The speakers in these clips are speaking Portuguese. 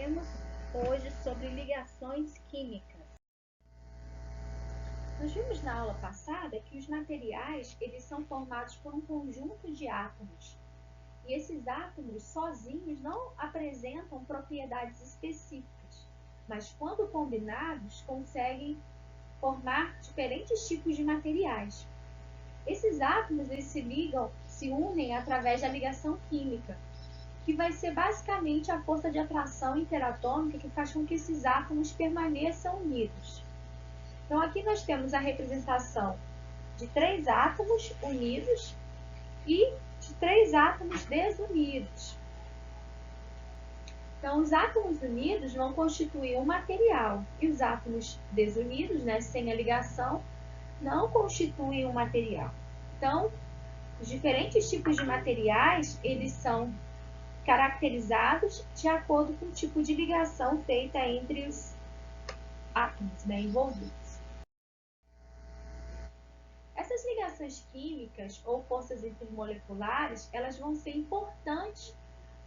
falaremos hoje sobre ligações químicas. Nós vimos na aula passada que os materiais eles são formados por um conjunto de átomos. E esses átomos sozinhos não apresentam propriedades específicas, mas quando combinados conseguem formar diferentes tipos de materiais. Esses átomos eles se unem através da ligação química, que vai ser basicamente a força de atração interatômica que faz com que esses átomos permaneçam unidos. Então, aqui nós temos a representação de 3 átomos unidos e de 3 átomos desunidos. Então, os átomos unidos vão constituir um material e os átomos desunidos, sem a ligação, não constituem um material. Então, os diferentes tipos de materiais, eles são caracterizados de acordo com o tipo de ligação feita entre os átomos envolvidos. Essas ligações químicas ou forças intermoleculares, elas vão ser importantes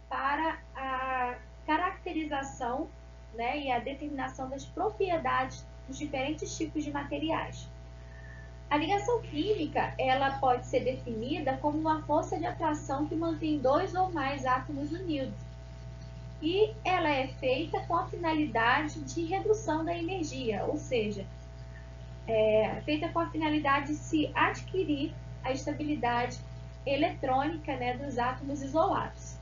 para a caracterização e a determinação das propriedades dos diferentes tipos de materiais. A ligação química, ela pode ser definida como uma força de atração que mantém 2 ou mais átomos unidos. E ela é feita com a finalidade de redução da energia, ou seja, feita com a finalidade de se adquirir a estabilidade eletrônica dos átomos isolados.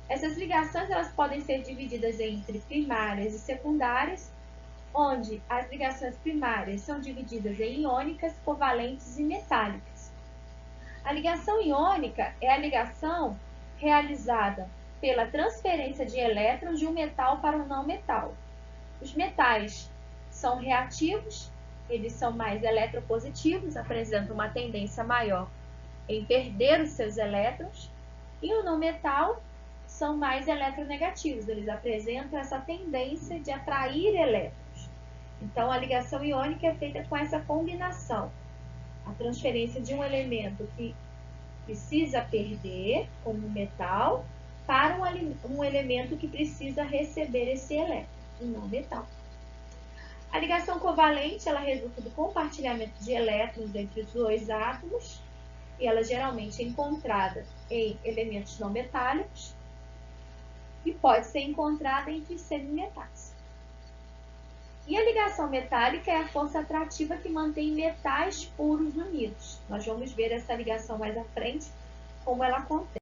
Essas ligações elas podem ser divididas entre primárias e secundárias, onde as ligações primárias são divididas em iônicas, covalentes e metálicas. A ligação iônica é a ligação realizada pela transferência de elétrons de um metal para um não metal. Os metais são reativos, eles são mais eletropositivos, apresentam uma tendência maior em perder os seus elétrons, e o não metal são mais eletronegativos, eles apresentam essa tendência de atrair elétrons. Então, a ligação iônica é feita com essa combinação. A transferência de um elemento que precisa perder, como metal, para um elemento que precisa receber esse elétron, um não metal. A ligação covalente, ela resulta do compartilhamento de elétrons entre os 2 átomos, e ela geralmente é encontrada em elementos não metálicos, e pode ser encontrada entre semimetais. E a ligação metálica é a força atrativa que mantém metais puros unidos. Nós vamos ver essa ligação mais à frente, como ela acontece.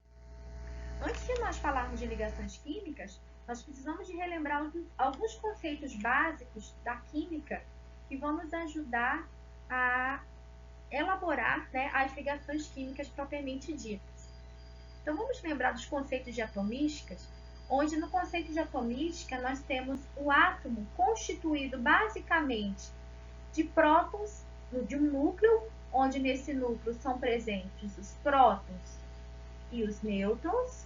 Antes de nós falarmos de ligações químicas, nós precisamos de relembrar alguns conceitos básicos da química que vão nos ajudar a elaborar as ligações químicas propriamente ditas. Então, vamos lembrar dos conceitos de atomísticas, onde no conceito de atomística nós temos o átomo constituído basicamente de prótons, de um núcleo, onde nesse núcleo são presentes os prótons e os nêutrons,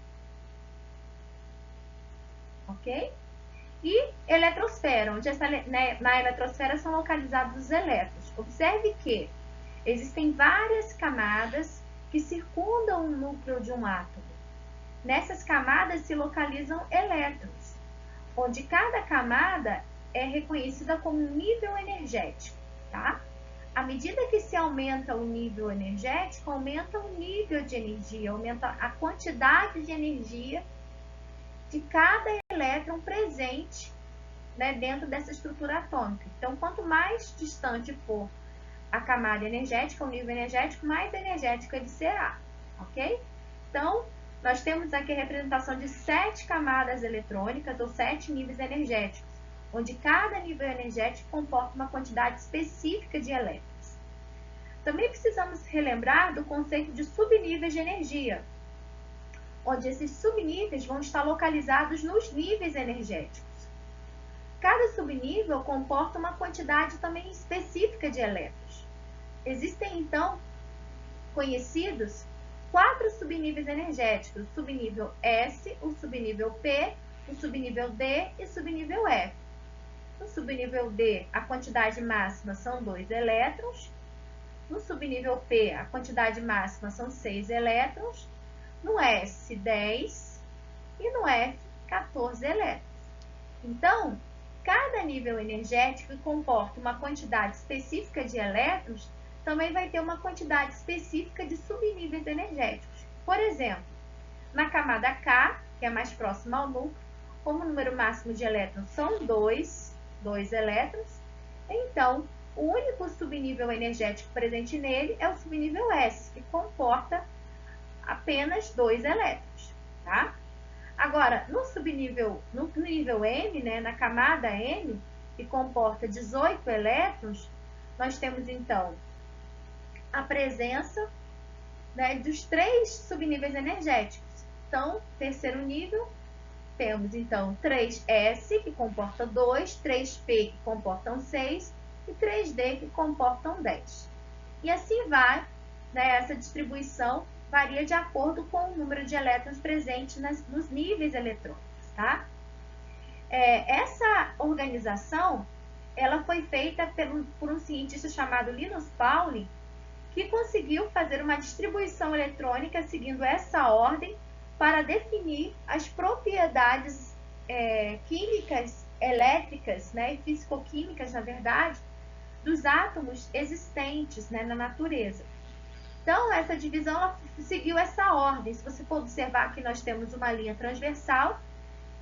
ok? E eletrosfera, onde na eletrosfera são localizados os elétrons. Observe que existem várias camadas que circundam o núcleo de um átomo. Nessas camadas se localizam elétrons, onde cada camada é reconhecida como um nível energético, tá? À medida que se aumenta o nível energético, aumenta o nível de energia, aumenta a quantidade de energia de cada elétron presente dentro dessa estrutura atômica. Então, quanto mais distante for a camada energética, o nível energético, mais energético ele será, ok? Então, nós temos aqui a representação de 7 camadas eletrônicas ou 7 níveis energéticos, onde cada nível energético comporta uma quantidade específica de elétrons. Também precisamos relembrar do conceito de subníveis de energia, onde esses subníveis vão estar localizados nos níveis energéticos. Cada subnível comporta uma quantidade também específica de elétrons. Existem, então, conhecidos 4 subníveis energéticos: o subnível S, o subnível P, o subnível D e o subnível F. No subnível D, a quantidade máxima são 2 elétrons. No subnível P, a quantidade máxima são 6 elétrons. No S, 10. E no F, 14 elétrons. Então, cada nível energético que comporta uma quantidade específica de elétrons também vai ter uma quantidade específica de subníveis energéticos. Por exemplo, na camada K, que é mais próxima ao núcleo, como o número máximo de elétrons são 2 elétrons, então o único subnível energético presente nele é o subnível S, que comporta apenas 2 elétrons, tá? Agora, no nível M, né, na camada M, que comporta 18 elétrons, nós temos então a presença, né, dos 3 subníveis energéticos. Então, terceiro nível, temos então 3S, que comporta 2, 3P, que comportam 6, e 3D, que comportam 10. E assim vai, né, essa distribuição varia de acordo com o número de elétrons presentes nos níveis eletrônicos, tá? Essa organização, ela foi feita por um cientista chamado Linus Pauling, que conseguiu fazer uma distribuição eletrônica seguindo essa ordem para definir as propriedades químicas, elétricas, né, e fisicoquímicas, na verdade, dos átomos existentes, né, na natureza. Então, essa divisão ela seguiu essa ordem. Se você for observar aqui, nós temos uma linha transversal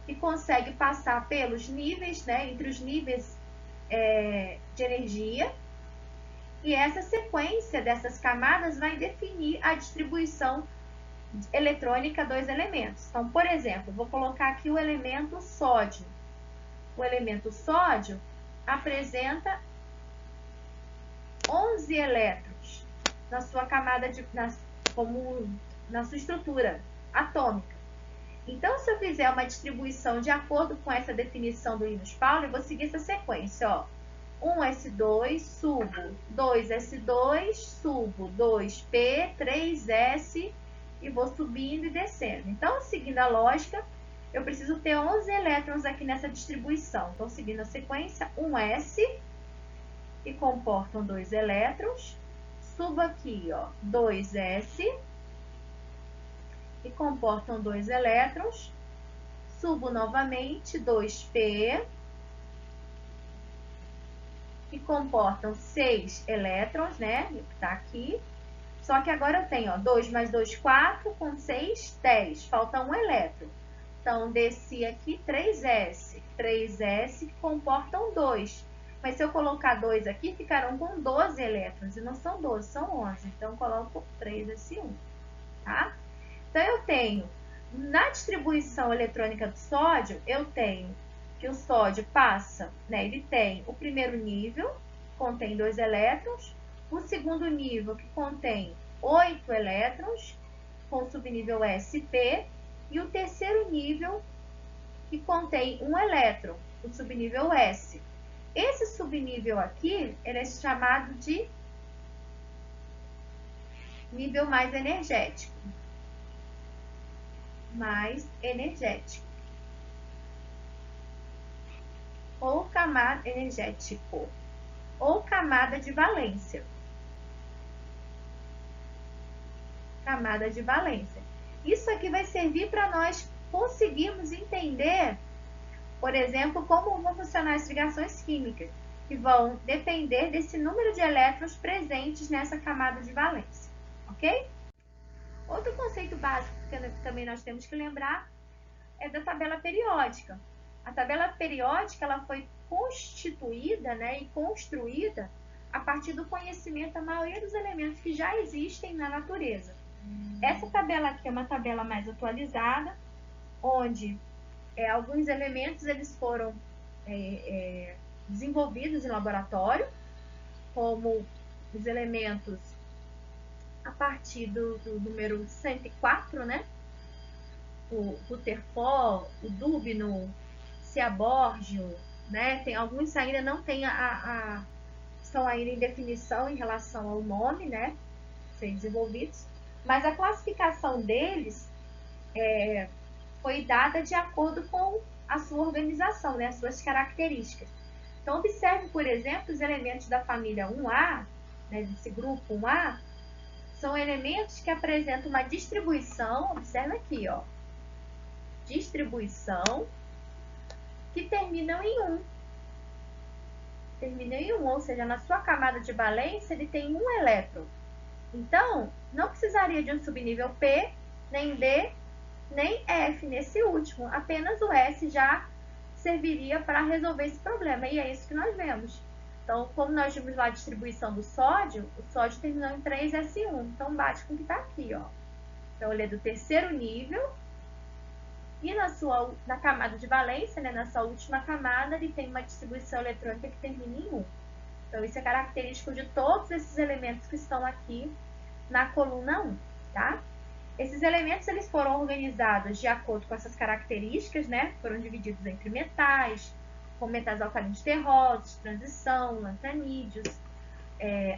que consegue passar pelos níveis, né, entre os níveis de energia. E essa sequência dessas camadas vai definir a distribuição eletrônica dos elementos. Então, por exemplo, vou colocar aqui o elemento sódio. O elemento sódio apresenta 11 elétrons na sua camada na sua estrutura atômica. Então, se eu fizer uma distribuição de acordo com essa definição do Linus Pauling, eu vou seguir essa sequência, ó. 1s2, subo 2s2, subo 2p, 3s e vou subindo e descendo. Então, seguindo a lógica, eu preciso ter 11 elétrons aqui nessa distribuição. Então, seguindo a sequência, 1s, que comportam 2 elétrons. Subo aqui, ó, 2s, que comportam 2 elétrons. Subo novamente, 2p, que comportam 6 elétrons, né? Que tá aqui. Só que agora eu tenho, ó, 2 mais 2, 4, com 6, 10. Falta 1 elétron. Então, desci aqui 3s. 3s que comportam 2. Mas se eu colocar 2 aqui, ficarão com 12 elétrons. E não são 12, são 11. Então, eu coloco 3s1. Tá? Então, eu tenho, na distribuição eletrônica do sódio, eu tenho que o sódio passa, né? Ele tem o primeiro nível, contém 2 elétrons. O segundo nível, que contém 8 elétrons, com subnível SP. E o terceiro nível, que contém 1 elétron, o subnível S. Esse subnível aqui, ele é chamado de nível mais energético. Mais energético. Ou camada energético. Ou camada de valência. Camada de valência. Isso aqui vai servir para nós conseguirmos entender, por exemplo, como vão funcionar as ligações químicas, que vão depender desse número de elétrons presentes nessa camada de valência, ok? Outro conceito básico que também nós temos que lembrar é da tabela periódica. A tabela periódica ela foi constituída, né, e construída a partir do conhecimento da maioria dos elementos que já existem na natureza. Essa tabela aqui é uma tabela mais atualizada, onde alguns elementos eles foram desenvolvidos em laboratório, como os elementos a partir do número 104, né? O Rutherford, o Dubno, Ciaborgio, né? Tem alguns ainda não tem estão ainda em definição em relação ao nome, né? Serem desenvolvidos, mas a classificação deles foi dada de acordo com a sua organização, né? As suas características. Então, observe, por exemplo, os elementos da família 1A, né? Desse grupo 1A, são elementos que apresentam uma distribuição, observe aqui, ó, distribuição que terminam em 1. Terminam em 1, ou seja, na sua camada de valência ele tem um elétron. Então, não precisaria de um subnível P, nem D, nem F nesse último. Apenas o S já serviria para resolver esse problema. E é isso que nós vemos. Então, como nós vimos lá a distribuição do sódio, o sódio terminou em 3S1. Então, bate com o que está aqui, ó. Então, ele é do terceiro nível. E na camada de valência, né, na sua última camada, ele tem uma distribuição eletrônica que termina em 1. Então, isso é característico de todos esses elementos que estão aqui na coluna 1, tá? Esses elementos eles foram organizados de acordo com essas características, né? Foram divididos entre metais, como metais alcalinos terrosos, transição, lantanídeos,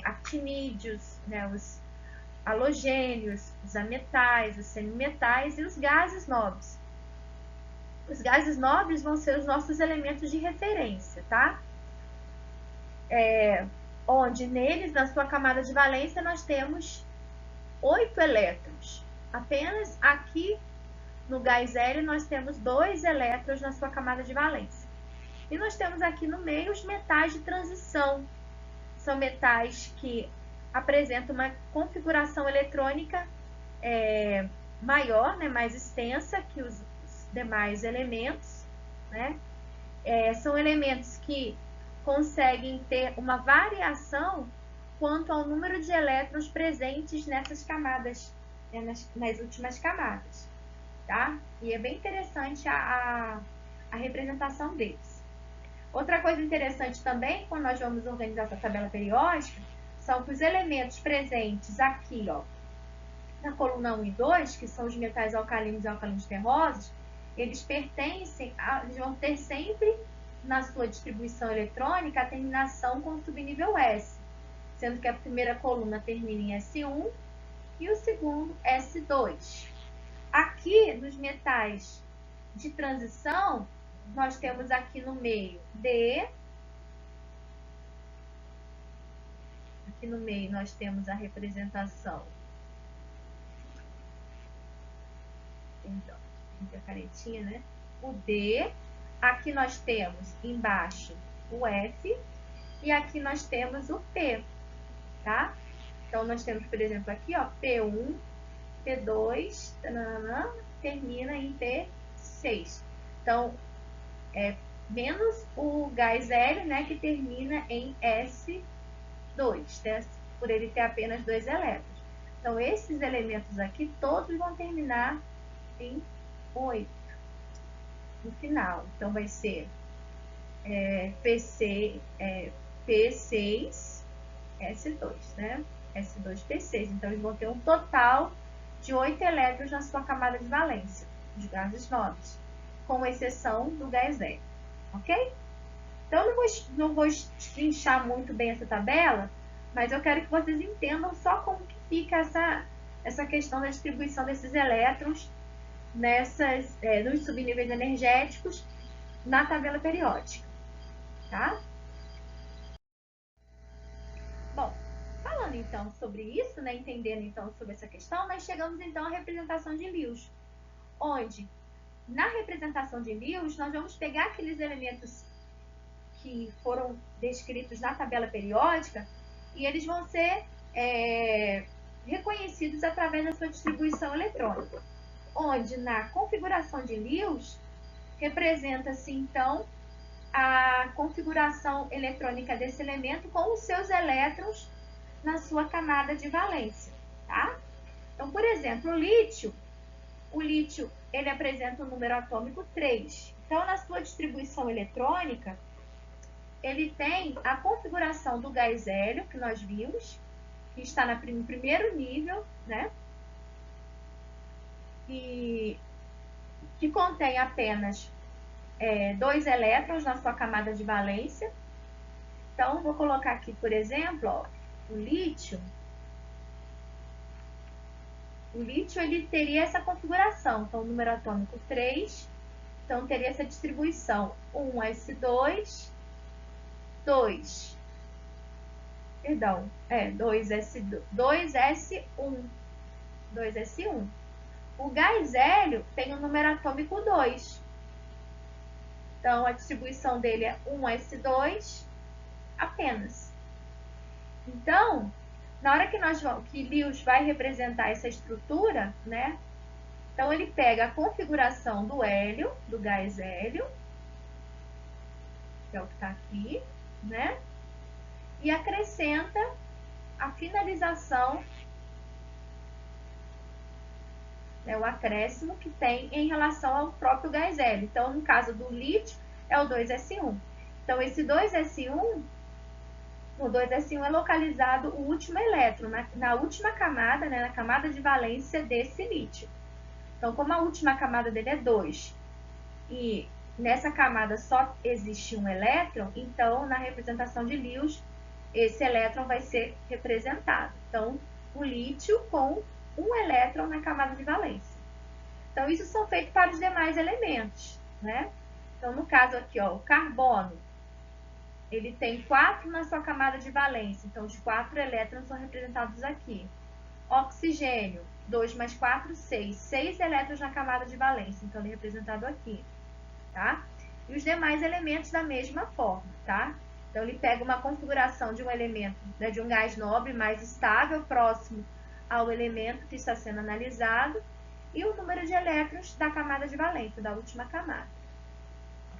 actinídeos, né? Os halogênios, os ametais, os semimetais e os gases nobres. Os gases nobres vão ser os nossos elementos de referência, tá? Onde neles, na sua camada de valência, nós temos 8 elétrons. Apenas aqui no gás hélio nós temos 2 elétrons na sua camada de valência. E nós temos aqui no meio os metais de transição. São metais que apresentam uma configuração eletrônica maior, né, mais extensa que os demais elementos, né? São elementos que conseguem ter uma variação quanto ao número de elétrons presentes nessas camadas, nas últimas camadas, tá? E é bem interessante a representação deles. Outra coisa interessante também, quando nós vamos organizar essa tabela periódica, são que os elementos presentes aqui, ó, na coluna 1 e 2, que são os metais alcalinos e alcalinos terrosos, eles vão ter sempre na sua distribuição eletrônica a terminação com o subnível S, sendo que a primeira coluna termina em S1 e o segundo S2. Aqui, nos metais de transição, nós temos aqui no meio D. Aqui no meio nós temos a representação. Então, a canetinha, né? O D. Aqui nós temos embaixo o F. E aqui nós temos o P, tá? Então, nós temos, por exemplo, aqui, ó, P1, P2, tanana, termina em P6. Então, menos o gás hélio, né, que termina em S2, né, por ele ter apenas 2 elétrons. Então, esses elementos aqui, todos vão terminar em 8 no final. Então, vai ser P6, S2, né? S2, P6. Então, eles vão ter um total de 8 elétrons na sua camada de valência, de gases nobres, com exceção do gás hélio, ok? Então, eu não vou destrinchar muito bem essa tabela, mas eu quero que vocês entendam só como que fica essa questão da distribuição desses elétrons nos subníveis energéticos na tabela periódica, tá? Bom, falando então sobre isso, né, entendendo então sobre essa questão, nós chegamos então à representação de Lewis, onde na representação de Lewis nós vamos pegar aqueles elementos que foram descritos na tabela periódica e eles vão ser reconhecidos através da sua distribuição eletrônica, onde na configuração de Lewis representa-se então a configuração eletrônica desse elemento com os seus elétrons na sua camada de valência, tá? Então, por exemplo, o lítio ele apresenta o número atômico 3. Então, na sua distribuição eletrônica, ele tem a configuração do gás hélio, que nós vimos, que está no primeiro nível, né? E que contém apenas 2 elétrons na sua camada de valência. Então, vou colocar aqui, por exemplo, ó, o lítio. O lítio ele teria essa configuração. Então, o número atômico 3. Então, teria essa distribuição 1s2, 2. Perdão, 2s1. 2s1. O gás hélio tem o número atômico 2. Então, a distribuição dele é 1s2 apenas. Então, na hora que Lewis vai representar essa estrutura, né? Então, ele pega a configuração do hélio, do gás hélio, que é o que está aqui, né? E acrescenta a finalização, né, o acréscimo que tem em relação ao próprio gás hélio. Então, no caso do lítio, é o 2s1. Então, esse 2s1, o 2s1 é localizado o último elétron, na última camada, né, na camada de valência desse lítio. Então, como a última camada dele é 2 e nessa camada só existe um elétron, então, na representação de Lewis, esse elétron vai ser representado. Então, o lítio com um elétron na camada de valência. Então, isso são feitos para os demais elementos, né? Então, no caso aqui, ó, o carbono, ele tem 4 na sua camada de valência. Então, os 4 elétrons são representados aqui. Oxigênio, 2 mais 4, 6. 6 elétrons na camada de valência. Então, ele é representado aqui, tá? E os demais elementos da mesma forma, tá? Então, ele pega uma configuração de um elemento, né, de um gás nobre mais estável, próximo ao elemento que está sendo analisado, e o número de elétrons da camada de valência, da última camada.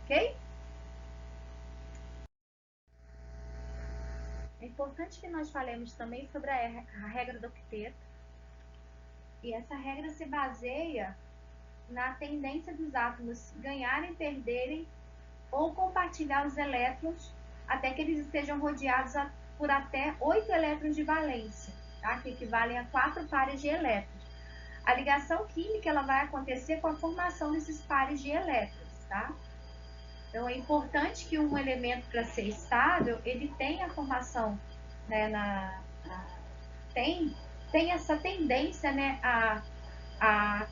Ok? É importante que nós falemos também sobre a regra do octeto. E essa regra se baseia na tendência dos átomos ganharem, perderem ou compartilhar os elétrons até que eles estejam rodeados por até 8 elétrons de valência, tá? Que equivalem a 4 pares de elétrons. A ligação química ela vai acontecer com a formação desses pares de elétrons, tá? Então, é importante que um elemento, para ser estável, ele tenha a formação, né, tem essa tendência, né, a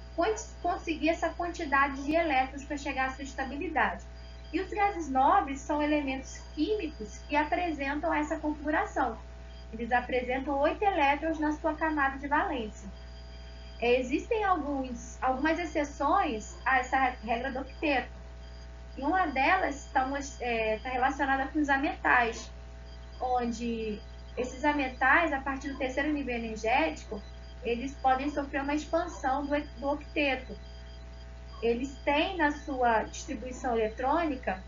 conseguir essa quantidade de elétrons para chegar à sua estabilidade. E os gases nobres são elementos químicos que apresentam essa configuração. Eles apresentam 8 elétrons na sua camada de valência. Existem algumas exceções a essa regra do octeto. E uma delas está relacionada com os ametais, onde esses ametais, a partir do terceiro nível energético, eles podem sofrer uma expansão do octeto. Eles têm na sua distribuição eletrônica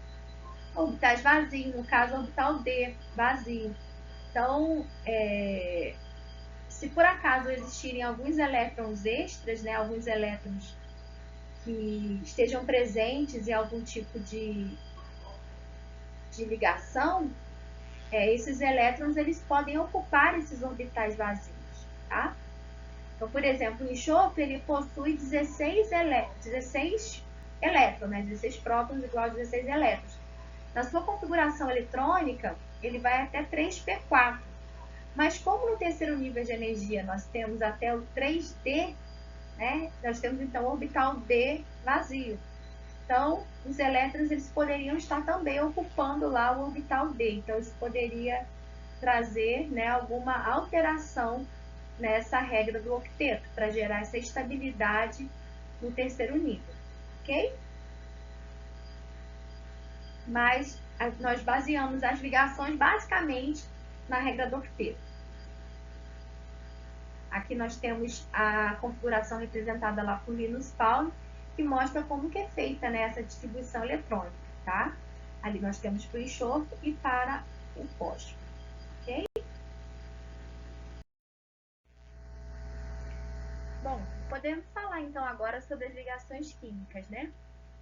orbitais vazios, no caso, orbital D vazio. Então, se por acaso existirem alguns elétrons extras, né, alguns elétrons que estejam presentes em algum tipo de ligação, esses elétrons eles podem ocupar esses orbitais vazios, tá? Então, por exemplo, o enxofre ele possui 16 elétrons, né? 16 prótons igual a 16 elétrons. Na sua configuração eletrônica, ele vai até 3p4. Mas como no terceiro nível de energia nós temos até o 3D, né? Nós temos então o orbital D vazio. Então, os elétrons eles poderiam estar também ocupando lá o orbital D. Então, isso poderia trazer, né, alguma alteração nessa regra do octeto, para gerar essa estabilidade no terceiro nível, ok? Mas nós baseamos as ligações basicamente na regra do octeto. Aqui nós temos a configuração representada lá por Linus Pauling, que mostra como que é feita, né, essa distribuição eletrônica, tá? Ali nós temos para o enxofre e para o fósforo, ok? Bom, podemos falar então agora sobre as ligações químicas, né?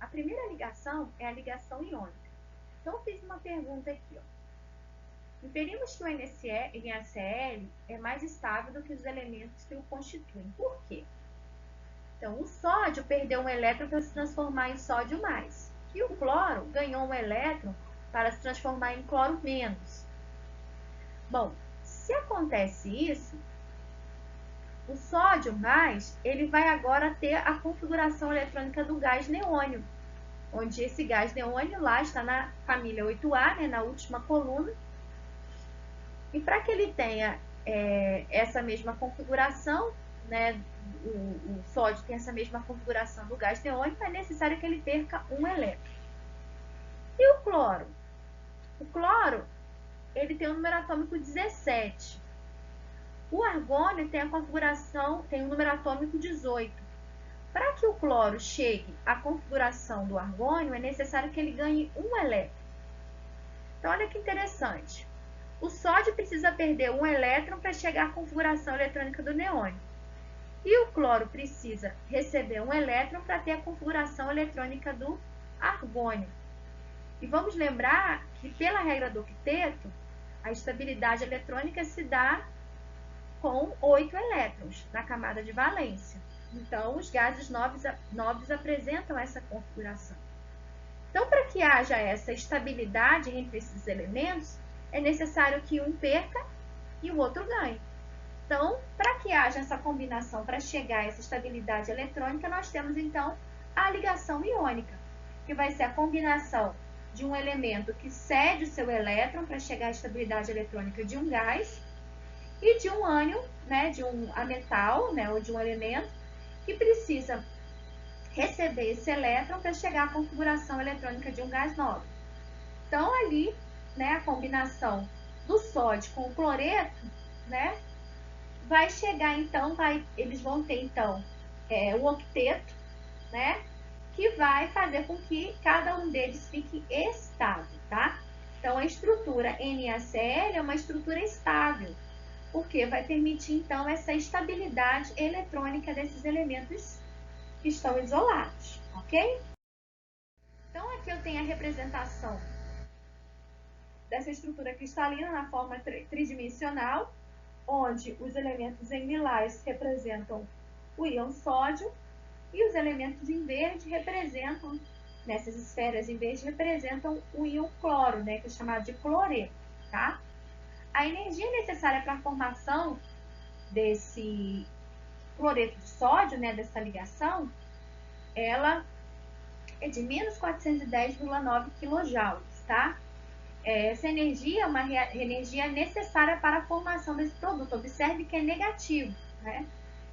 A primeira ligação é a ligação iônica. Então, eu fiz uma pergunta aqui, ó. Inferimos que o NaCl é mais estável do que os elementos que o constituem. Por quê? Então, o sódio perdeu um elétron para se transformar em sódio mais. E o cloro ganhou um elétron para se transformar em cloro menos. Bom, se acontece isso, o sódio mais, ele vai agora ter a configuração eletrônica do gás neônio, onde esse gás neônio lá está na família 8A, né, na última coluna. E para que ele tenha essa mesma configuração, né, o sódio tem essa mesma configuração do gás neônio, é necessário que ele perca um elétron. cloro? O cloro, ele tem um número atômico 17. O argônio tem a configuração, tem um número atômico 18. Para que o cloro chegue à configuração do argônio, é necessário que ele ganhe um elétron. Então, olha que interessante. O sódio precisa perder um elétron para chegar à configuração eletrônica do neônio. E o cloro precisa receber um elétron para ter a configuração eletrônica do argônio. E vamos lembrar que, pela regra do octeto, a estabilidade eletrônica se dá com 8 elétrons na camada de valência. Então, os gases nobres apresentam essa configuração. Então, para que haja essa estabilidade entre esses elementos, é necessário que um perca e o outro ganhe. Então, para que haja essa combinação, para chegar a essa estabilidade eletrônica, nós temos, então, a ligação iônica, que vai ser a combinação de um elemento que cede o seu elétron para chegar à estabilidade eletrônica de um gás e de um ânion, né, de um ametal, né, ou de um elemento que precisa receber esse elétron para chegar à configuração eletrônica de um gás nobre. Então, ali, né, a combinação do sódio com o cloreto, né, vai chegar, então, eles vão ter, então, o octeto, né, que vai fazer com que cada um deles fique estável, tá? Então, a estrutura NaCl é uma estrutura estável, porque vai permitir, então, essa estabilidade eletrônica desses elementos que estão isolados, ok? Então, aqui eu tenho a representação dessa estrutura cristalina na forma tridimensional, onde os elementos em lilás representam o íon sódio e os elementos em verde representam, nessas esferas em verde, representam o íon cloro, né, que é chamado de cloreto, tá? A energia necessária para a formação desse cloreto de sódio, né, dessa ligação, ela é de menos 410,9 kJ, tá? Essa energia é uma energia necessária para a formação desse produto. Observe que é negativo, né?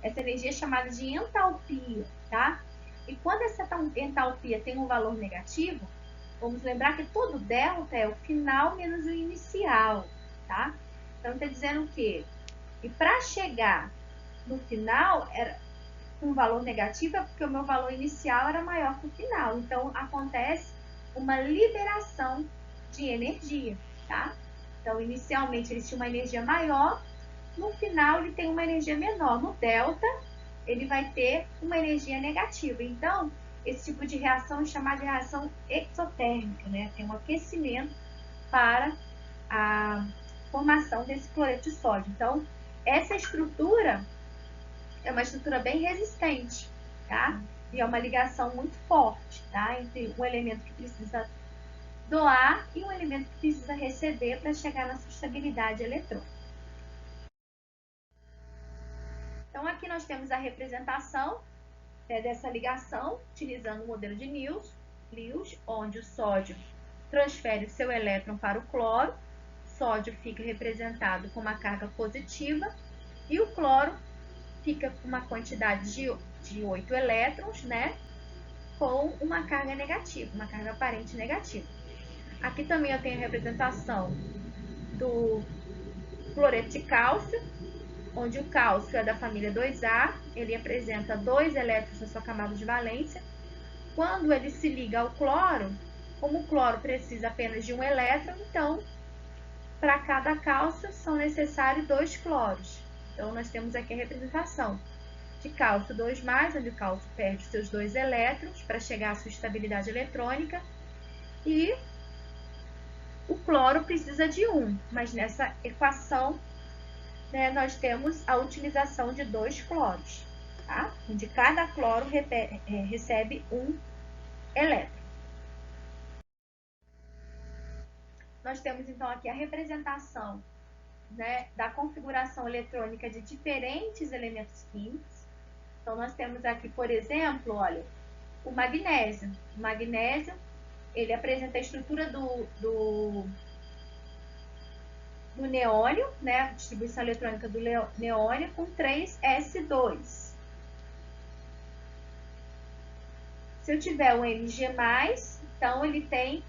Essa energia é chamada de entalpia, tá? E quando essa entalpia tem um valor negativo, vamos lembrar que todo delta é o final menos o inicial, tá? Então, está dizendo o quê? E para chegar no final, com um valor negativo, é porque o meu valor inicial era maior que o final. Então, acontece uma liberação de energia, tá? Então, inicialmente, ele tinha uma energia maior, no final, ele tem uma energia menor. No delta, ele vai ter uma energia negativa. Então, esse tipo de reação é chamada de reação exotérmica, né? Tem um aquecimento para a formação desse cloreto de sódio. Então, essa estrutura é uma estrutura bem resistente, tá? E é uma ligação muito forte, tá? Entre um elemento que precisa doar e um elemento que precisa receber para chegar na sua estabilidade eletrônica. Então, aqui nós temos a representação, né, dessa ligação, utilizando o modelo de Lewis, onde o sódio transfere o seu elétron para o cloro, o sódio fica representado com uma carga positiva e o cloro fica com uma quantidade de 8 elétrons, né, com uma carga negativa, uma carga aparente negativa. Aqui também eu tenho a representação do cloreto de cálcio, onde o cálcio é da família 2A, ele apresenta 2 elétrons na sua camada de valência. Quando ele se liga ao cloro, como o cloro precisa apenas de um elétron, então, para cada cálcio são necessários 2 cloros. Então, nós temos aqui a representação de cálcio 2+, onde o cálcio perde seus 2 elétrons para chegar à sua estabilidade eletrônica, e o cloro precisa de 1, mas nessa equação, né, nós temos a utilização de 2 cloros, tá? Onde cada cloro recebe 1 elétron. Nós temos, então, aqui a representação, né, da configuração eletrônica de diferentes elementos químicos. Então, nós temos aqui, por exemplo, olha, o magnésio. O magnésio, ele apresenta a estrutura do neônio, né, a distribuição eletrônica do neônio com 3s2. Se eu tiver um Mg+, então ele tem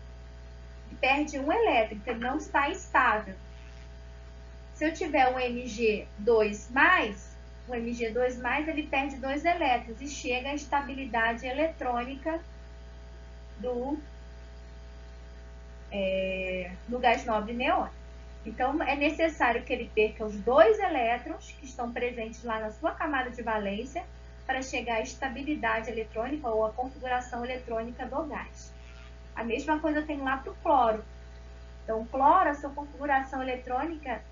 perde um elétron, então ele não está estável. Se eu tiver um Mg2+, ele perde 2 elétrons e chega à estabilidade eletrônica do gás nobre neônio. Então, é necessário que ele perca os 2 elétrons que estão presentes lá na sua camada de valência para chegar à estabilidade eletrônica ou à configuração eletrônica do gás. A mesma coisa eu tenho lá para o cloro. Então, o cloro, a sua configuração eletrônica,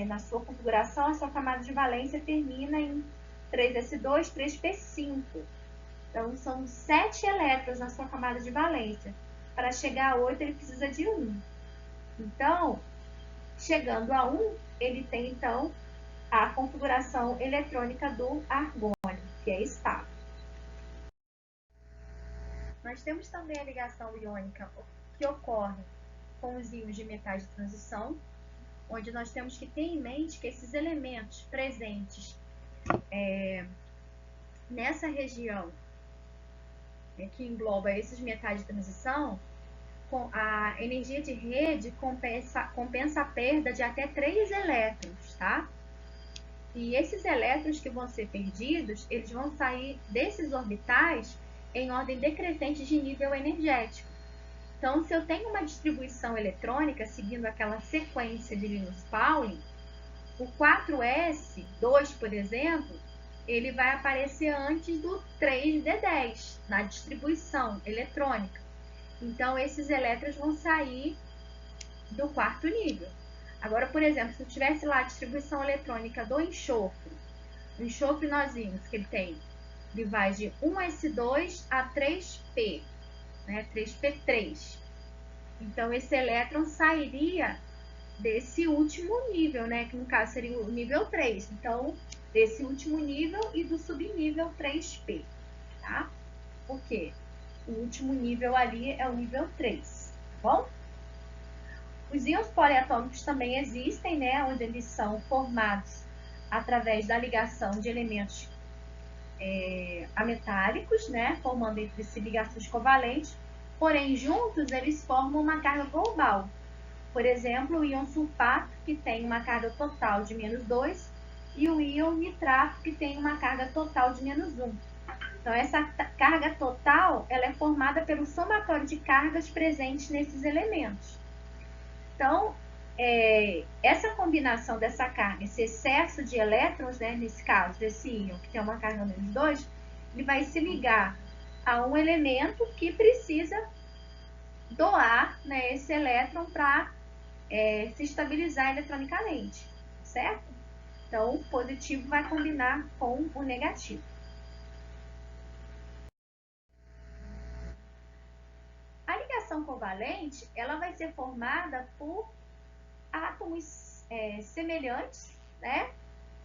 na sua configuração, a sua camada de valência termina em 3s2, 3p5. Então, são 7 elétrons na sua camada de valência. Para chegar a 8, ele precisa de 1. Então, chegando a 1, ele tem, então, a configuração eletrônica do argônio, que é estável. Nós temos também a ligação iônica que ocorre com os íons de metais de transição, onde nós temos que ter em mente que esses elementos presentes nessa região que engloba esses metais de transição, a energia de rede compensa a perda de até 3 elétrons, tá? E esses elétrons que vão ser perdidos, eles vão sair desses orbitais em ordem decrescente de nível energético. Então, se eu tenho uma distribuição eletrônica seguindo aquela sequência de Linus Pauling, o 4s2, por exemplo, ele vai aparecer antes do 3d10 na distribuição eletrônica. Então, esses elétrons vão sair do 4º nível. Agora, por exemplo, se eu tivesse lá a distribuição eletrônica do enxofre, o enxofre nós vimos que ele vai de 1s2 a 3p, né, 3p3. Então, esse elétron sairia desse último nível, né, que no caso seria o nível 3. Então, desse último nível e do subnível 3p, tá? Por quê? O último nível ali é o nível 3, tá bom? Os íons poliatômicos também existem, né, onde eles são formados através da ligação de elementos ametálicos, né, formando entre si ligações covalentes, porém juntos eles formam uma carga global. Por exemplo, o íon sulfato, que tem uma carga total de -2, e o íon nitrato, que tem uma carga total de -1. Então, essa carga total ela é formada pelo somatório de cargas presentes nesses elementos. Então, essa combinação dessa carga, esse excesso de elétrons, né, nesse caso, desse íon que tem uma carga -2, ele vai se ligar a um elemento que precisa doar, né, esse elétron para se estabilizar eletronicamente, certo? Então, o positivo vai combinar com o negativo. A ligação covalente, ela vai ser formada por átomos semelhantes, né?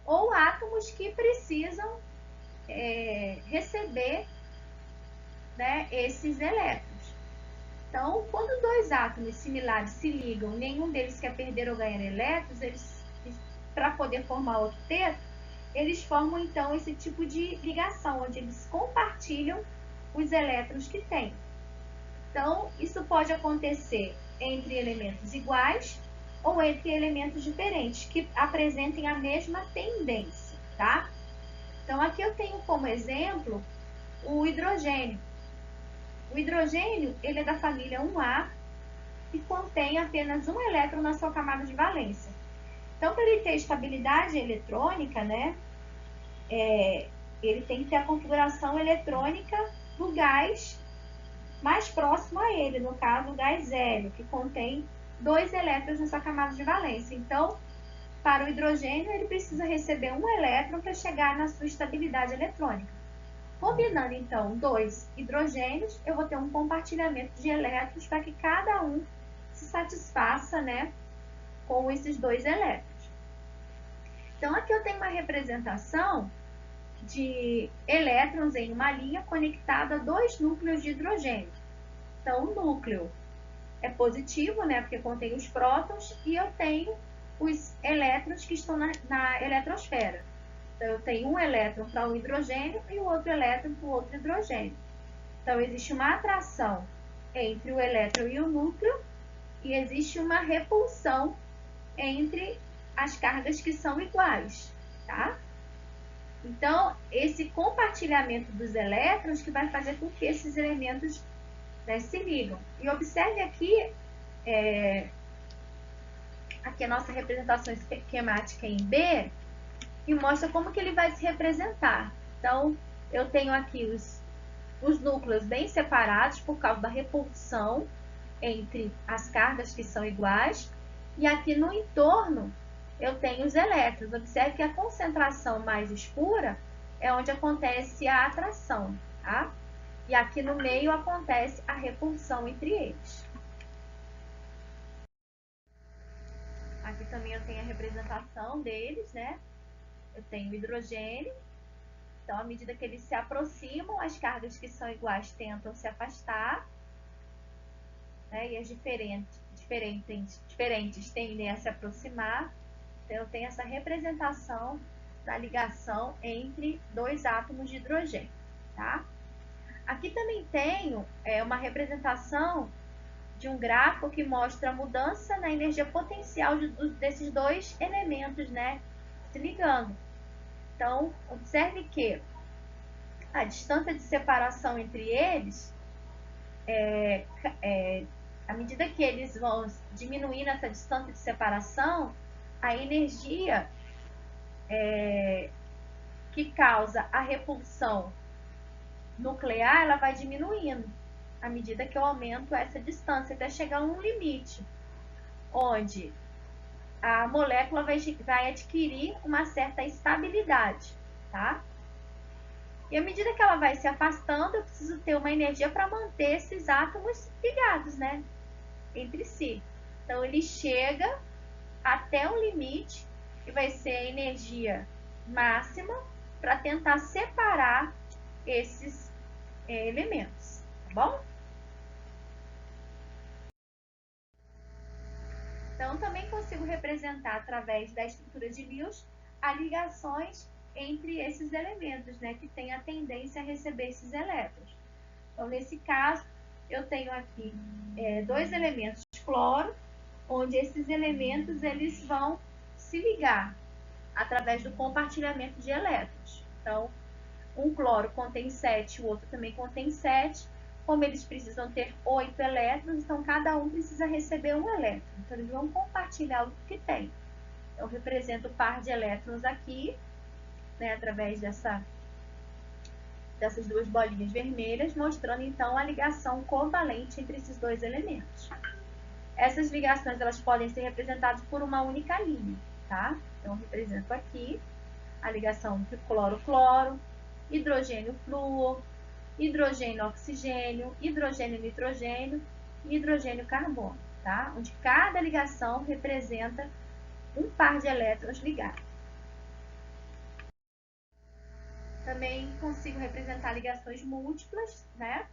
Ou átomos que precisam receber, né, esses elétrons. Então, quando 2 átomos similares se ligam, nenhum deles quer perder ou ganhar elétrons, para poder formar o octeto, eles formam então esse tipo de ligação, onde eles compartilham os elétrons que têm. Então, isso pode acontecer entre elementos iguais ou entre elementos diferentes, que apresentem a mesma tendência, tá? Então, aqui eu tenho como exemplo o hidrogênio. O hidrogênio, ele é da família 1A e contém apenas um elétron na sua camada de valência. Então, para ele ter estabilidade eletrônica, né, ele tem que ter a configuração eletrônica do gás mais próximo a ele, no caso, o gás hélio, que contém 2 elétrons na sua camada de valência. Então, para o hidrogênio, ele precisa receber um elétron para chegar na sua estabilidade eletrônica. Combinando, então, 2 hidrogênios, eu vou ter um compartilhamento de elétrons para que cada um se satisfaça, né, com esses 2 elétrons. Então, aqui eu tenho uma representação de elétrons em uma linha conectada a 2 núcleos de hidrogênio. Então, o núcleo é positivo, né, porque contém os prótons, e eu tenho os elétrons que estão na eletrosfera. Então, eu tenho um elétron para um hidrogênio e o outro elétron para o outro hidrogênio. Então, existe uma atração entre o elétron e o núcleo e existe uma repulsão entre as cargas que são iguais, tá? Então, esse compartilhamento dos elétrons que vai fazer com que esses elementos, né, se ligam. E observe aqui, aqui a nossa representação esquemática em B, que mostra como que ele vai se representar. Então, eu tenho aqui os núcleos bem separados por causa da repulsão entre as cargas que são iguais. E aqui no entorno, eu tenho os elétrons. Observe que a concentração mais escura é onde acontece a atração, tá? E aqui no meio acontece a repulsão entre eles. Aqui também eu tenho a representação deles, né? Eu tenho o hidrogênio. Então, à medida que eles se aproximam, as cargas que são iguais tentam se afastar, né? E as diferentes tendem a se aproximar. Então, eu tenho essa representação da ligação entre dois átomos de hidrogênio, tá? Aqui também tenho uma representação de um gráfico que mostra a mudança na energia potencial desses dois elementos, né, se ligando. Então, observe que a distância de separação entre eles, à medida que eles vão diminuindo essa distância de separação, a energia que causa a repulsão nuclear, ela vai diminuindo à medida que eu aumento essa distância, até chegar a um limite, onde a molécula vai adquirir uma certa estabilidade, tá? E à medida que ela vai se afastando, eu preciso ter uma energia para manter esses átomos ligados, né, entre si. Então, ele chega até um limite, que vai ser a energia máxima, para tentar separar esses elementos, tá bom? Então, também consigo representar, através da estrutura de Lewis, as ligações entre esses elementos, né, que têm a tendência a receber esses elétrons. Então, nesse caso, eu tenho aqui dois elementos de cloro, onde esses elementos eles vão se ligar através do compartilhamento de elétrons. Então, um cloro contém 7, o outro também contém 7. Como eles precisam ter 8 elétrons, então cada um precisa receber um elétron. Então, eles vão compartilhar o que tem. Eu represento o par de elétrons aqui, né, através dessas duas bolinhas vermelhas, mostrando então a ligação covalente entre esses dois elementos. Essas ligações elas podem ser representadas por uma única linha, tá? Então, eu represento aqui a ligação entre cloro-cloro, hidrogênio-flúor, hidrogênio-oxigênio, hidrogênio-nitrogênio e hidrogênio-carbono, tá? Onde cada ligação representa um par de elétrons ligados. Também consigo representar ligações múltiplas, né?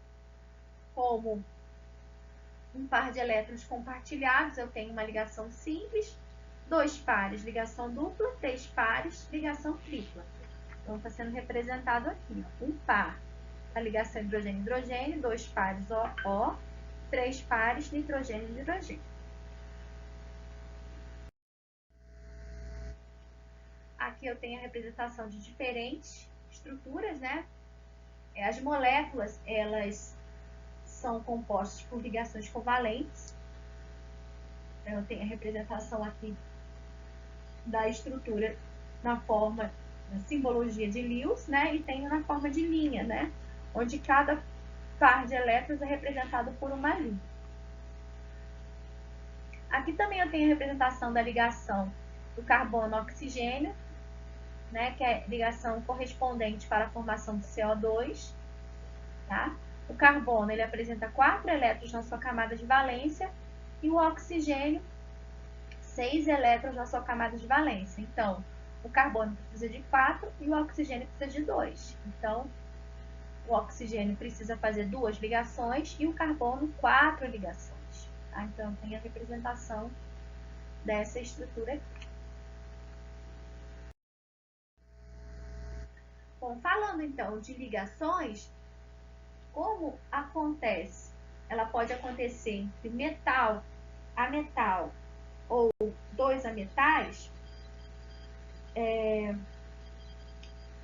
Como um par de elétrons compartilhados, eu tenho uma ligação simples, 2 pares, ligação dupla, 3 pares, ligação tripla. Então, está sendo representado aqui, ó, um par, a ligação hidrogênio-hidrogênio, 2 pares OO, 3 pares nitrogênio-hidrogênio. Aqui eu tenho a representação de diferentes estruturas, né? As moléculas, elas são compostas por ligações covalentes. Então, eu tenho a representação aqui da estrutura na forma, na simbologia de Lewis, né? E tenho na forma de linha, né? Onde cada par de elétrons é representado por uma linha. Aqui também eu tenho a representação da ligação do carbono ao oxigênio, né? Que é ligação correspondente para a formação do CO2, tá? O carbono, ele apresenta 4 elétrons na sua camada de valência e o oxigênio 6 elétrons na sua camada de valência. Então, o carbono precisa de 4 e o oxigênio precisa de 2. Então, o oxigênio precisa fazer 2 ligações e o carbono 4 ligações. Tá? Então, tem a representação dessa estrutura aqui. Bom, falando então de ligações, como acontece ela pode acontecer entre metal a metal ou dois ametais,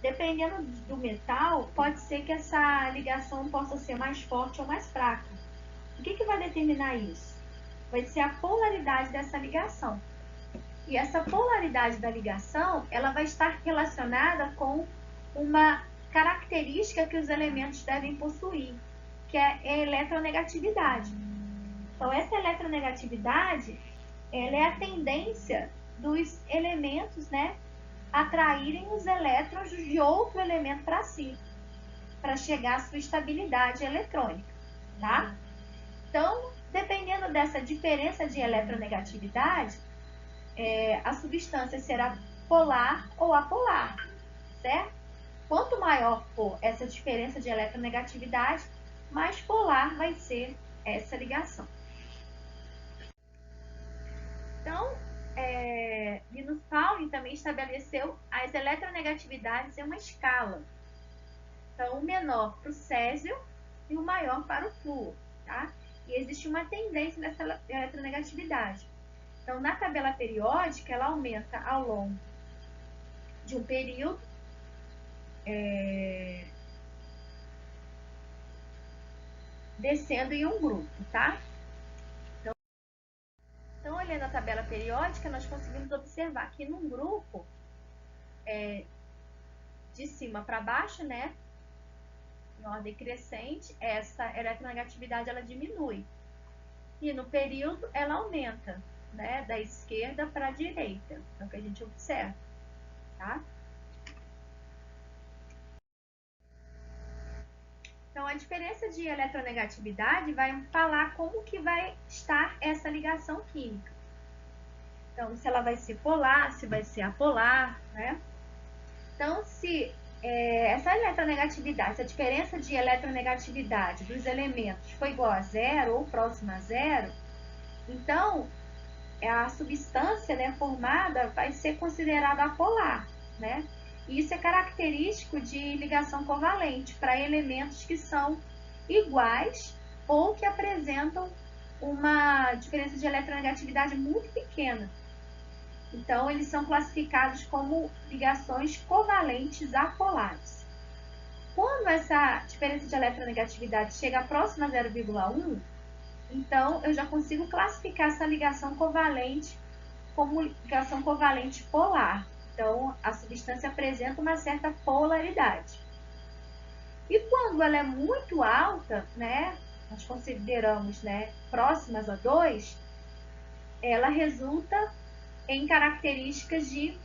dependendo do metal, pode ser que essa ligação possa ser mais forte ou mais fraca. O que vai determinar isso? Vai ser a polaridade dessa ligação. E essa polaridade da ligação, ela vai estar relacionada com uma característica que os elementos devem possuir, que é a eletronegatividade. Então, essa eletronegatividade, ela é a tendência dos elementos, né, atraírem os elétrons de outro elemento para si, para chegar à sua estabilidade eletrônica, tá? Então, dependendo dessa diferença de eletronegatividade, a substância será polar ou apolar, certo? Quanto maior for essa diferença de eletronegatividade, mais polar vai ser essa ligação. Então, Linus Pauling também estabeleceu as eletronegatividades em uma escala. Então, o menor para o césio e o maior para o flúor, tá? E existe uma tendência nessa eletronegatividade. Então, na tabela periódica, ela aumenta ao longo de um período, descendo em um grupo, tá? Então, olhando a tabela periódica, nós conseguimos observar que num grupo, de cima para baixo, né, em ordem crescente, essa eletronegatividade ela diminui. E no período, ela aumenta, né, da esquerda para a direita. É o que a gente observa, tá? Então, a diferença de eletronegatividade vai falar como que vai estar essa ligação química. Então, se ela vai ser polar, se vai ser apolar, né? Então, se essa eletronegatividade, essa diferença de eletronegatividade dos elementos foi igual a zero ou próxima a zero, então a substância, né, formada vai ser considerada apolar, né? E isso é característico de ligação covalente para elementos que são iguais ou que apresentam uma diferença de eletronegatividade muito pequena. Então, eles são classificados como ligações covalentes apolares. Quando essa diferença de eletronegatividade chega próxima a 0,1, então eu já consigo classificar essa ligação covalente como ligação covalente polar. Então, a substância apresenta uma certa polaridade. E quando ela é muito alta, né, nós consideramos, né, próximas a 2, ela resulta em características de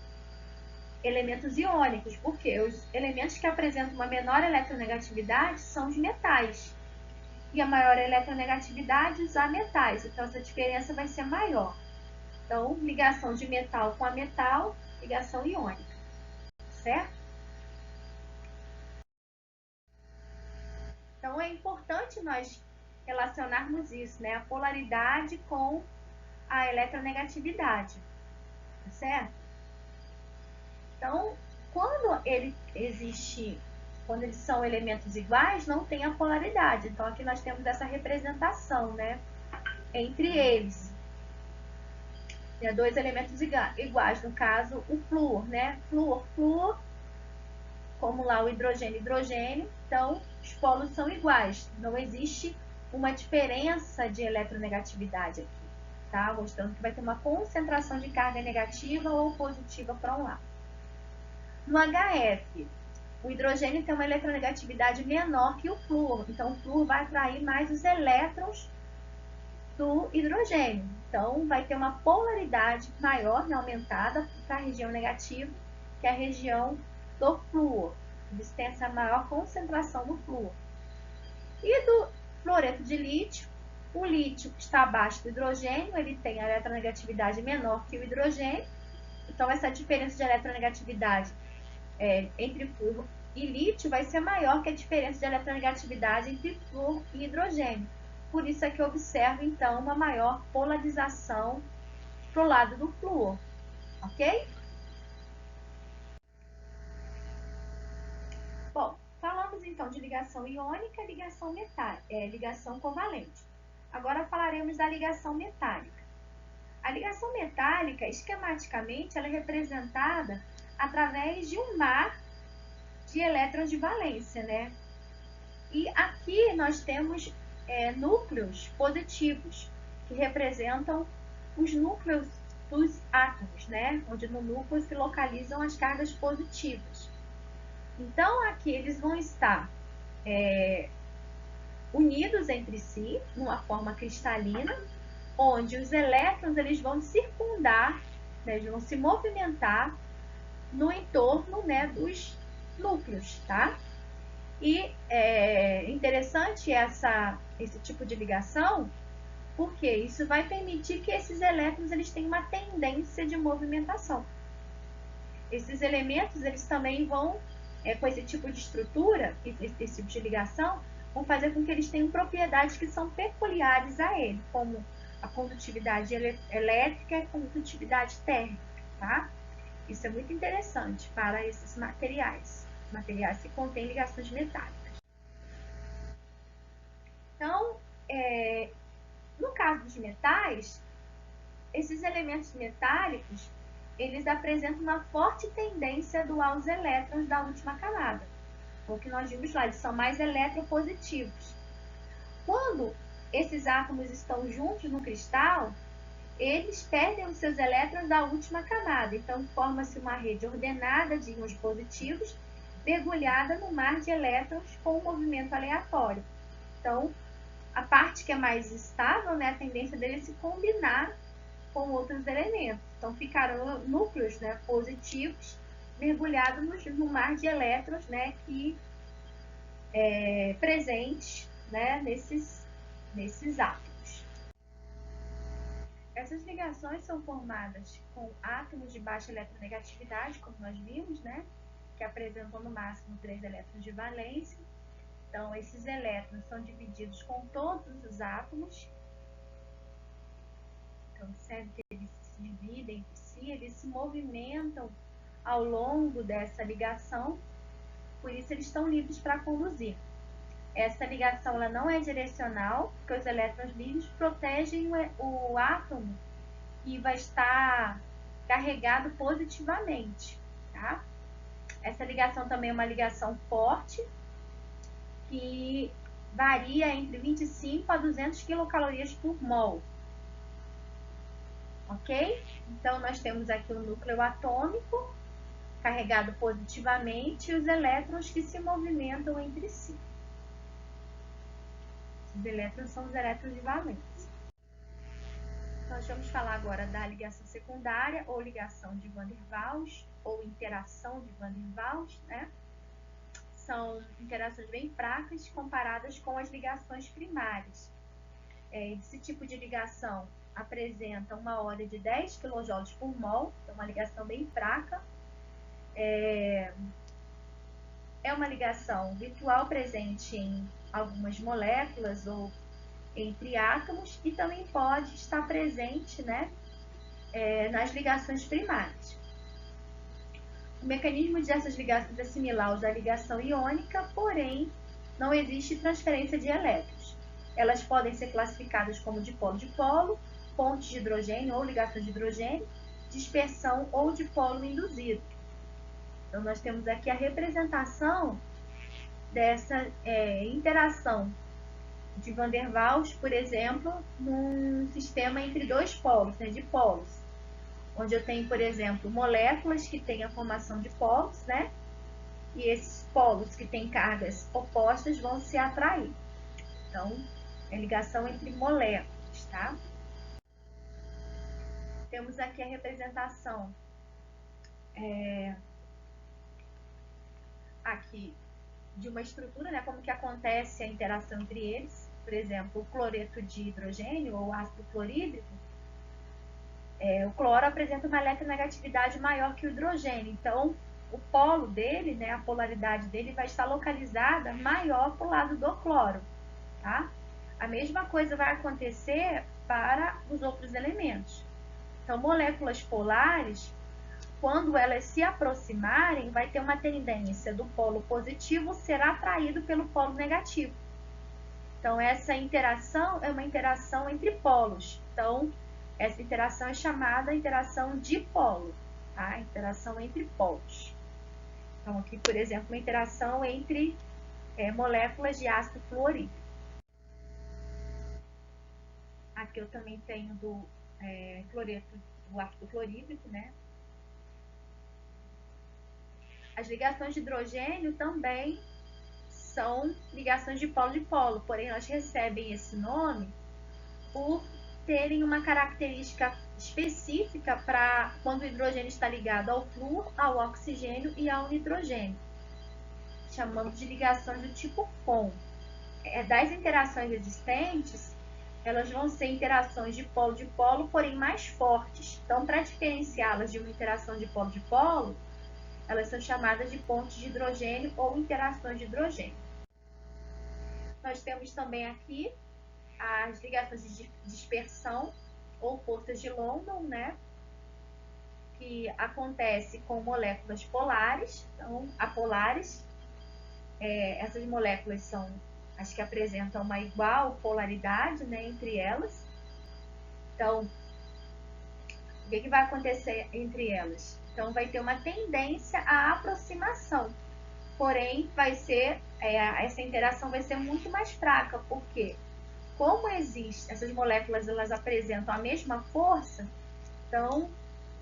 elementos iônicos, porque os elementos que apresentam uma menor eletronegatividade são os metais, e a maior eletronegatividade os ametais, então essa diferença vai ser maior. Então, ligação de metal com ametal, ligação iônica, certo? Então, é importante nós relacionarmos isso, né? A polaridade com a eletronegatividade, tá certo? Então, quando eles são elementos iguais, não tem a polaridade. Então, aqui nós temos essa representação, né, entre eles. Tem dois elementos iguais, no caso, o flúor, né? Flúor, como lá o hidrogênio, hidrogênio. Então, os polos são iguais. Não existe uma diferença de eletronegatividade aqui, tá? Mostrando que vai ter uma concentração de carga negativa ou positiva para um lado. No HF, o hidrogênio tem uma eletronegatividade menor que o flúor, então o flúor vai atrair mais os elétrons do hidrogênio. Então, vai ter uma polaridade maior, né, aumentada para a região negativa, que é a região do flúor. Eles têm essa maior concentração no flúor. E do fluoreto de lítio, o lítio está abaixo do hidrogênio, ele tem a eletronegatividade menor que o hidrogênio. Então, essa diferença de eletronegatividade entre flúor e lítio vai ser maior que a diferença de eletronegatividade entre flúor e hidrogênio. Por isso é que eu observo, então, uma maior polarização para o lado do flúor, ok? Bom, falando falamos então de ligação iônica e ligação covalente. Agora falaremos da ligação metálica. A ligação metálica, esquematicamente, ela é representada através de um mar de elétrons de valência, né? E aqui nós temos núcleos positivos, que representam os núcleos dos átomos, né? Onde no núcleo se localizam as cargas positivas. Então, aqui eles vão estar unidos entre si, numa forma cristalina, onde os elétrons eles vão circundar, né? Eles vão se movimentar no entorno, né, dos núcleos, tá? E é interessante esse tipo de ligação, porque isso vai permitir que esses elétrons eles tenham uma tendência de movimentação. Esses elementos eles também vão, com esse tipo de estrutura, esse tipo de ligação, vão fazer com que eles tenham propriedades que são peculiares a ele, como a condutividade elétrica e a condutividade térmica, tá? Isso é muito interessante para esses materiais que contêm ligações metálicas. Então, no caso dos metais, esses elementos metálicos, eles apresentam uma forte tendência a doar os elétrons da última camada. O que nós vimos lá, eles são mais eletropositivos. Quando esses átomos estão juntos no cristal, eles perdem os seus elétrons da última camada. Então, forma-se uma rede ordenada de íons positivos, mergulhada no mar de elétrons com um movimento aleatório. Então, a parte que é mais estável, né, a tendência dele é se combinar com outros elementos. Então, ficarão núcleos, né, positivos mergulhados no mar de elétrons, né, que presentes, né, nesses átomos. Essas ligações são formadas com átomos de baixa eletronegatividade, como nós vimos, né, que apresentam no máximo 3 elétrons de valência. Então, esses elétrons são divididos com todos os átomos. Então, observe que eles se dividem entre si, eles se movimentam ao longo dessa ligação, por isso eles estão livres para conduzir. Essa ligação ela não é direcional, porque os elétrons livres protegem o átomo que vai estar carregado positivamente, tá? Essa ligação também é uma ligação forte, que varia entre 25 a 200 quilocalorias por mol. Ok? Então, nós temos aqui o núcleo atômico, carregado positivamente, e os elétrons que se movimentam entre si. Os elétrons são os elétrons de valência. Nós vamos falar agora da ligação secundária, ou ligação de Van der Waals, ou interação de Van der Waals, né? São interações bem fracas comparadas com as ligações primárias. Esse tipo de ligação apresenta uma hora de 10 kJ por mol, é uma ligação bem fraca. É uma ligação virtual presente em algumas moléculas ou entre átomos e também pode estar presente, né, nas ligações primárias. O mecanismo dessas ligações é similar ao da ligação iônica, porém não existe transferência de elétrons. Elas podem ser classificadas como dipolo-dipolo, pontes de hidrogênio ou ligações de hidrogênio, dispersão ou dipolo induzido. Então, nós temos aqui a representação dessa interação de Van der Waals, por exemplo, num sistema entre dois polos, né, dipolos, onde eu tenho, por exemplo, moléculas que têm a formação de polos, né, e esses polos que têm cargas opostas vão se atrair. Então, é ligação entre moléculas, tá? Temos aqui a representação aqui de uma estrutura, né, como que acontece a interação entre eles. Por exemplo, o cloreto de hidrogênio ou ácido clorídrico, o cloro apresenta uma eletronegatividade maior que o hidrogênio. Então, o polo dele, né, a polaridade dele vai estar localizada maior para o lado do cloro, tá? A mesma coisa vai acontecer para os outros elementos. Então, moléculas polares, quando elas se aproximarem, vai ter uma tendência do polo positivo ser atraído pelo polo negativo. Então, essa interação é uma interação entre polos. Então, essa interação é chamada interação dipolo, tá? Interação entre polos. Então, aqui, por exemplo, uma interação entre moléculas de ácido fluorídrico. Aqui eu também tenho do cloreto do ácido clorídrico, né? As ligações de hidrogênio também são ligações de polo, porém elas recebem esse nome por terem uma característica específica para quando o hidrogênio está ligado ao flúor, ao oxigênio e ao nitrogênio. Chamamos de ligações do tipo FON. Das interações existentes, elas vão ser interações de polo, porém mais fortes. Então, para diferenciá-las de uma interação de polo, elas são chamadas de pontes de hidrogênio ou interações de hidrogênio. Nós temos também aqui as ligações de dispersão ou forças de London, né? Que acontece com moléculas polares. Então, apolares, essas moléculas são as que apresentam uma igual polaridade, né, entre elas. Então, o que vai acontecer entre elas? Então, vai ter uma tendência à aproximação, porém, essa interação vai ser muito mais fraca, porque como essas moléculas elas apresentam a mesma força, então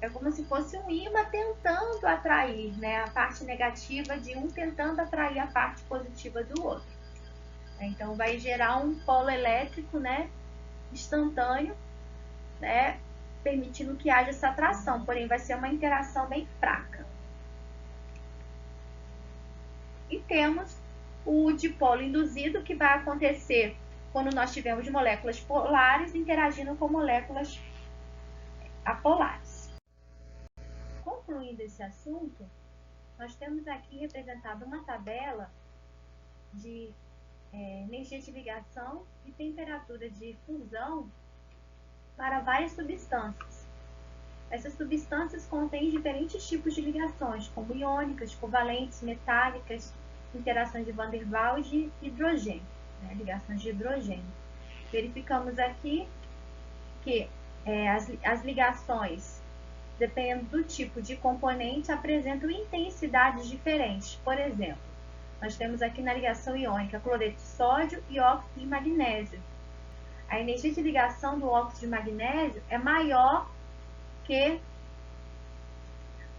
é como se fosse um ímã tentando atrair, né, a parte negativa de um tentando atrair a parte positiva do outro. Então vai gerar um polo elétrico, né, instantâneo, né, permitindo que haja essa atração, porém vai ser uma interação bem fraca. E temos o dipolo induzido, que vai acontecer quando nós tivermos moléculas polares interagindo com moléculas apolares. Concluindo esse assunto, nós temos aqui representado uma tabela de energia de ligação e temperatura de fusão para várias substâncias. Essas substâncias contêm diferentes tipos de ligações, como iônicas, covalentes, metálicas, interações de Van der Waals e hidrogênio, né, ligações de hidrogênio. Verificamos aqui que as ligações, dependendo do tipo de componente, apresentam intensidades diferentes. Por exemplo, nós temos aqui na ligação iônica cloreto de sódio e óxido de magnésio. A energia de ligação do óxido de magnésio é maior que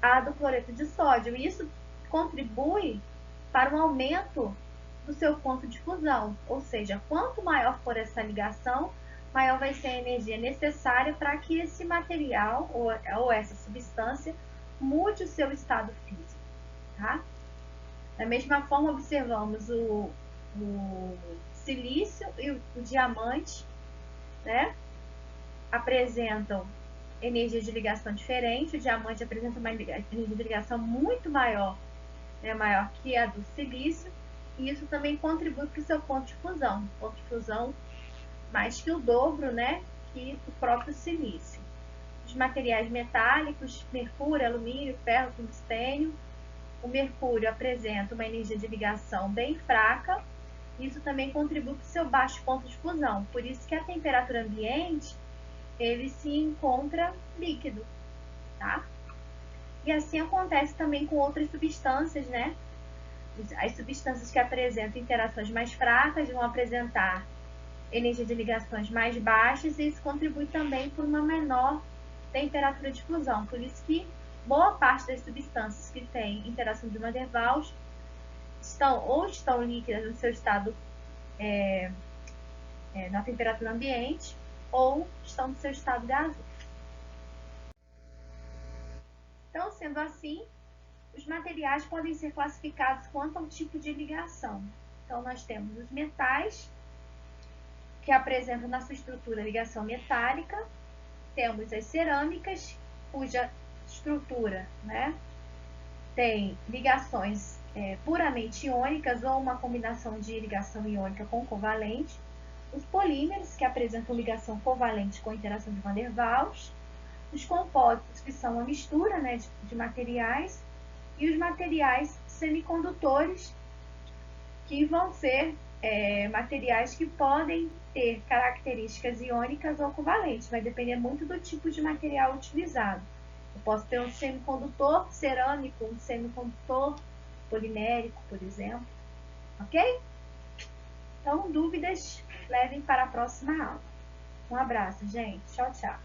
a do cloreto de sódio. E isso contribui para um aumento do seu ponto de fusão. Ou seja, quanto maior for essa ligação, maior vai ser a energia necessária para que esse material ou essa substância mude o seu estado físico. Tá? Da mesma forma, observamos o silício e o diamante, né? Apresentam energia de ligação diferente. O diamante apresenta uma energia de ligação muito maior, né, maior que a do silício, e isso também contribui para o seu ponto de fusão. Ponto de fusão mais que o dobro, né, que o próprio silício. Os materiais metálicos, mercúrio, alumínio, ferro, tungstênio. O mercúrio apresenta uma energia de ligação bem fraca. Isso também contribui para o seu baixo ponto de fusão. Por isso que a temperatura ambiente ele se encontra líquido, tá? E assim acontece também com outras substâncias, né? As substâncias que apresentam interações mais fracas vão apresentar energia de ligações mais baixas, e isso contribui também por uma menor temperatura de fusão. Por isso que boa parte das substâncias que têm interação de Van der Waals estão líquidas no seu estado na temperatura ambiente, ou estão no seu estado gasoso. Então, sendo assim, os materiais podem ser classificados quanto ao tipo de ligação. Então, nós temos os metais, que apresentam na sua estrutura ligação metálica. Temos as cerâmicas, cuja estrutura, né, tem ligações puramente iônicas ou uma combinação de ligação iônica com covalente. Os polímeros, que apresentam ligação covalente com interação de Van der Waals. os compostos, que são a mistura, né, de materiais, e os materiais semicondutores, que vão ser materiais que podem ter características iônicas ou covalentes, vai depender muito do tipo de material utilizado. Eu posso ter um semicondutor cerâmico, um semicondutor polimérico, por exemplo. Ok? Então, dúvidas, levem para a próxima aula. Um abraço, gente. Tchau, tchau.